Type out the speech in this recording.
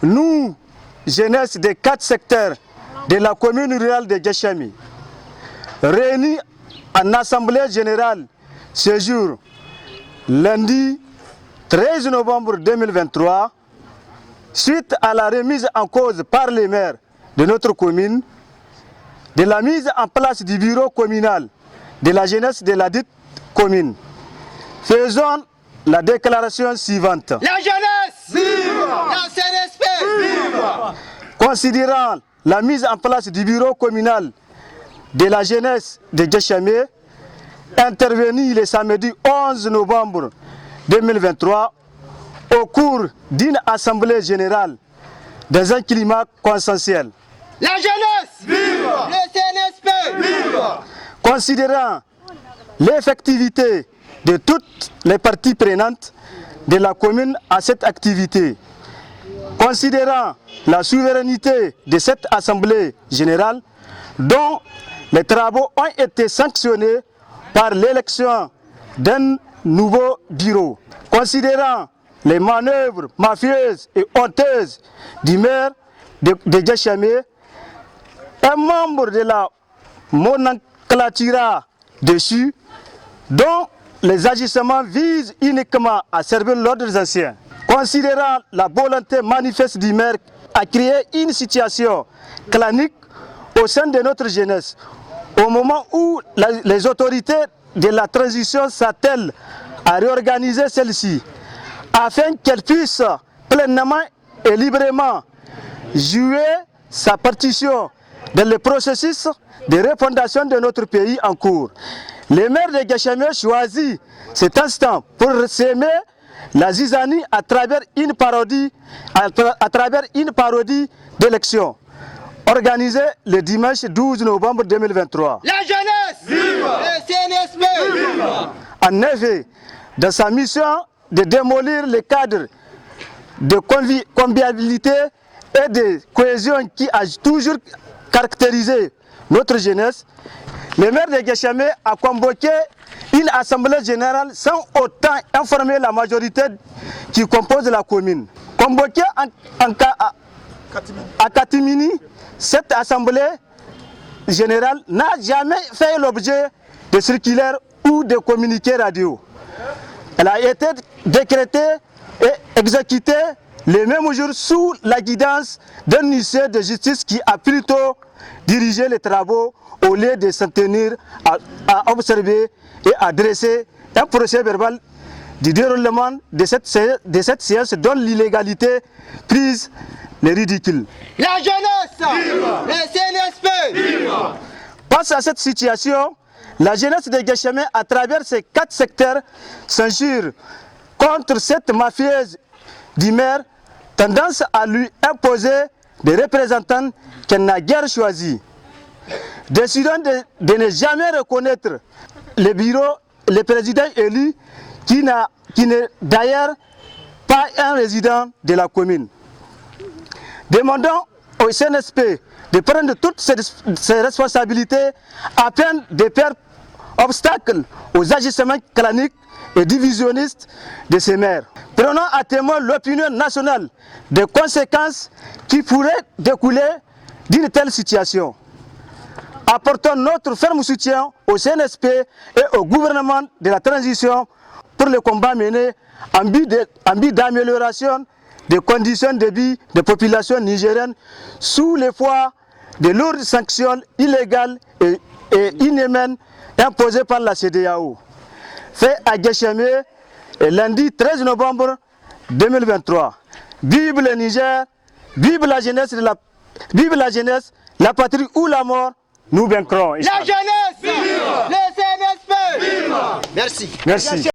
nous, jeunesse des 4 secteurs de la commune rurale de Guéchami, réunis en assemblée générale ce jour, lundi 13 novembre 2023, suite à la remise en cause par les maires de notre commune, de la mise en place du bureau communal de la jeunesse de la dite commune. Faisons la déclaration suivante. La jeunesse, vive! La CNSP, vive! Considérant la mise en place du bureau communal de la jeunesse de Guéchami, intervenu le samedi 11 novembre 2023, au cours d'une assemblée générale dans un climat consensuel. La jeunesse, vive! Le CNSP, vive! Considérant l'effectivité de toutes les parties prenantes de la commune à cette activité, considérant la souveraineté de cette assemblée générale dont les travaux ont été sanctionnés par l'élection d'un nouveau bureau, considérant les manœuvres mafieuses et honteuses du maire de Guéchami, un membre de la nomenclature dessus, dont les agissements visent uniquement à servir l'ordre des anciens. Considérant la volonté manifeste du maire à créer une situation clanique au sein de notre jeunesse, au moment où les autorités de la transition s'attellent à réorganiser celle-ci, afin qu'elle puisse pleinement et librement jouer sa partition dans le processus de refondation de notre pays en cours. Les maires de Guéchami choisit cet instant pour s'aimer la zizanie à travers une parodie d'élection organisée le dimanche 12 novembre 2023. La jeunesse, vive! Le CNSP, vive! En effet, dans sa mission de démolir les cadres de convivialité et de cohésion qui a toujours caractérisé notre jeunesse, le maire de Guéchami a convoqué une assemblée générale sans autant informer la majorité qui compose la commune. Convoqué à Katimini, cette assemblée générale n'a jamais fait l'objet de circulaires ou de communiqués radio. Elle a été décrétée et exécutée le même jour sous la guidance d'un huissier de justice qui a plutôt dirigé les travaux au lieu de s'en tenir à observer et à dresser un procès verbal du déroulement de cette séance dont l'illégalité prise les ridicules. La jeunesse, vive! Le CNSP, vive! Face à cette situation, la jeunesse de Guéchami, à travers ces 4 secteurs, s'insurge contre cette mafieuse du maire, tendance à lui imposer des représentants qu'elle n'a guère choisis. Décidant de ne jamais reconnaître le président élu, qui n'est d'ailleurs pas un résident de la commune. Demandons au CNSP de prendre toutes ses responsabilités afin de faire obstacle aux agissements claniques et divisionnistes de ces maires. Prenons à témoin l'opinion nationale des conséquences qui pourraient découler d'une telle situation. Apportons notre ferme soutien au CNSP et au gouvernement de la transition pour le combat mené en but d'amélioration des conditions de vie des populations nigériennes sous l'effort de lourdes sanctions illégales et inhumaines imposées par la CEDEAO. Fait à Guéchami lundi 13 novembre 2023. Vive le Niger, vive la jeunesse, la patrie ou la mort, nous vaincrons. La jeunesse, vive! Le CNSP, vive! Merci. Merci.